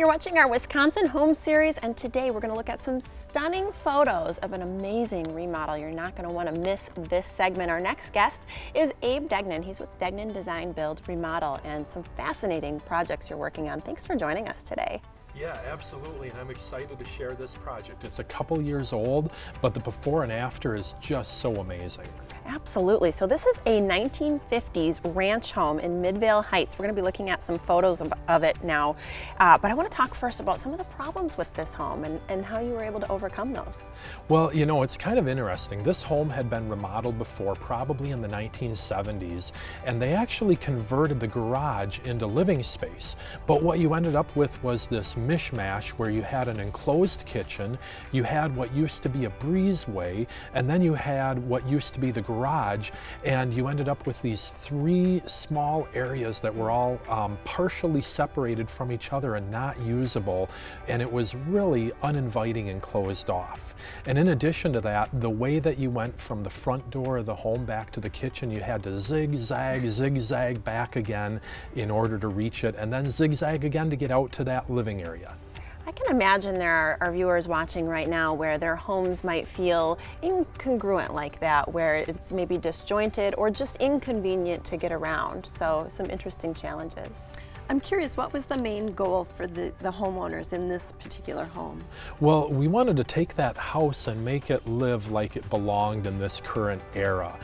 You're watching our Wisconsin Home Series, and today we're going to look at some stunning photos of an amazing remodel. You're not going to want to miss this segment. Our next guest is Abe Degnan. He's with Degnan Design-Build-Remodel, and some fascinating projects you're working on. Thanks for joining us today. Yeah, absolutely, and I'm excited to share this project. It's a couple years old, but the before and after is just so amazing. Absolutely. So this is a 1950s ranch home in Midvale Heights. We're going to be looking at some photos of it now, but I want to talk first about some of the problems with this home and how you were able to overcome those. Well, you know, it's kind of interesting. This home had been remodeled before, probably in the 1970s, and they actually converted the garage into living space. But what you ended up with was this mishmash where you had an enclosed kitchen, you had what used to be a breezeway, and then you had what used to be the garage, and you ended up with these three small areas that were all partially separated from each other and not usable, and it was really uninviting and closed off. And in addition to that, the way that you went from the front door of the home back to the kitchen, you had to zigzag back again in order to reach it, and then zigzag again to get out to that living area. I can imagine there are viewers watching right now where their homes might feel incongruent like that, where it's maybe disjointed or just inconvenient to get around. So some interesting challenges. I'm curious, what was the main goal for the homeowners in this particular home? Well, we wanted to take that house and make it live like it belonged in this current era.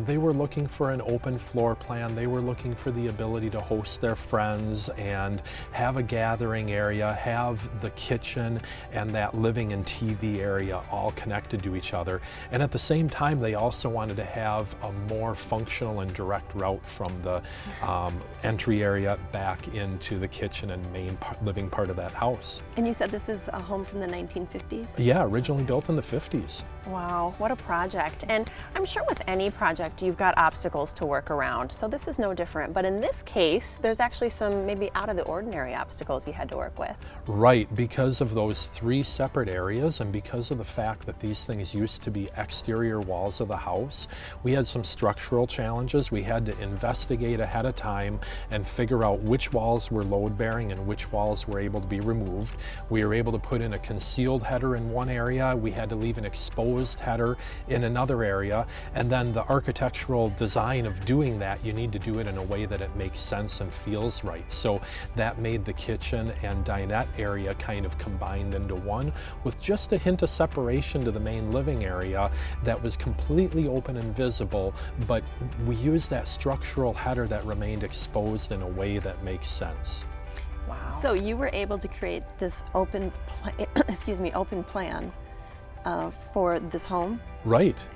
They were looking for an open floor plan. They were looking for the ability to host their friends and have a gathering area, have the kitchen and that living and TV area all connected to each other. And at the same time, they also wanted to have a more functional and direct route from the entry area back into the kitchen and main living part of that house. And you said this is a home from the 1950s? Yeah, originally built in the 50s. Wow, what a project. And I'm sure with any project you've got obstacles to work around, so this is no different. But in this case, there's actually some maybe out of the ordinary obstacles you had to work with. Right, because of those three separate areas and because of the fact that these things used to be exterior walls of the house, we had some structural challenges. We had to investigate ahead of time and figure out which walls were load bearing and which walls were able to be removed. We were able to put in a concealed header in one area. We had to leave an exposed header in another area, and then the architectural design of doing that, you need to do it in a way that it makes sense and feels right. So that made the kitchen and dinette area kind of combined into one with just a hint of separation to the main living area that was completely open and visible, but we used that structural header that remained exposed in a way that makes sense. Wow. So you were able to create this open plan for this home? Right.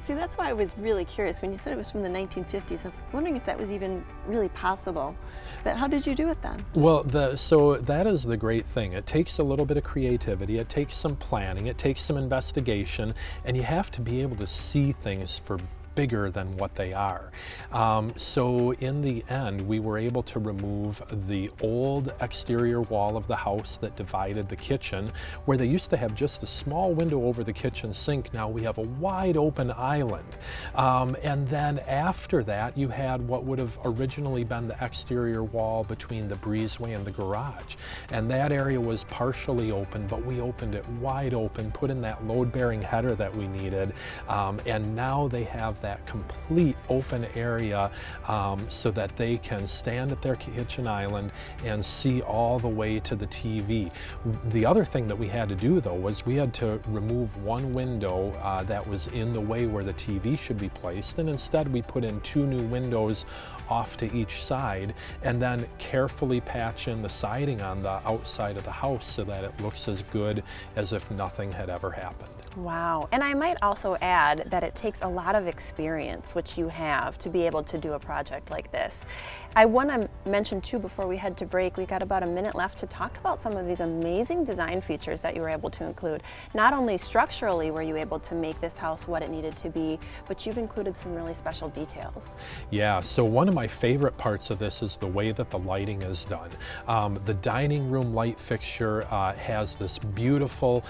See, that's why I was really curious. When you said it was from the 1950s, I was wondering if that was even really possible. But how did you do it then? Well, so that is the great thing. It takes a little bit of creativity, it takes some planning, it takes some investigation, and you have to be able to see things for bigger than what they are. So in the end, we were able to remove the old exterior wall of the house that divided the kitchen, where they used to have just a small window over the kitchen sink. Now we have a wide open island. And then after that, you had what would have originally been the exterior wall between the breezeway and the garage. And that area was partially open, but we opened it wide open, put in that load-bearing header that we needed, and now they have that complete open area so that they can stand at their kitchen island and see all the way to the TV. The other thing that we had to do though was we had to remove one window that was in the way where the TV should be placed, and instead we put in two new windows off to each side and then carefully patch in the siding on the outside of the house so that it looks as good as if nothing had ever happened. Wow. And I might also add that it takes a lot of experience, which you have, to be able to do a project like this. I want to mention too, before we head to break, we got about a minute left to talk about some of these amazing design features that you were able to include. Not only structurally were you able to make this house what it needed to be, but you've included some really special details. Yeah, so one of my favorite parts of this is the way that the lighting is done. The dining room light fixture has this beautiful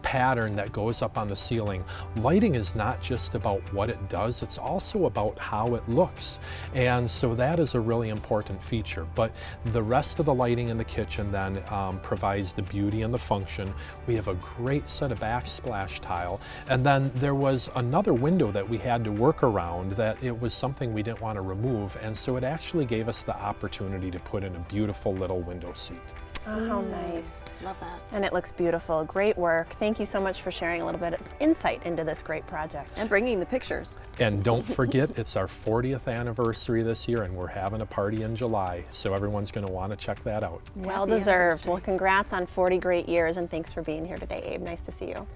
pattern that goes up on the ceiling. Lighting is not just about what it does, it's also about how it looks. And so that is a really important feature. But the rest of the lighting in the kitchen then provides the beauty and the function. We have a great set of backsplash tile. And then there was another window that we had to work around that it was something we didn't want to remove. And so it actually gave us the opportunity to put in a beautiful little window seat. Oh, how nice. Love that. And it looks beautiful. Great work. Thank you so much for sharing a little bit of insight into this great project. And bringing the pictures. And don't forget, it's our 40th anniversary this year, and we're having a party in July, so everyone's going to want to check that out. Well Happy deserved. anniversary. Well, congrats on 40 great years, and thanks for being here today, Abe. Nice to see you.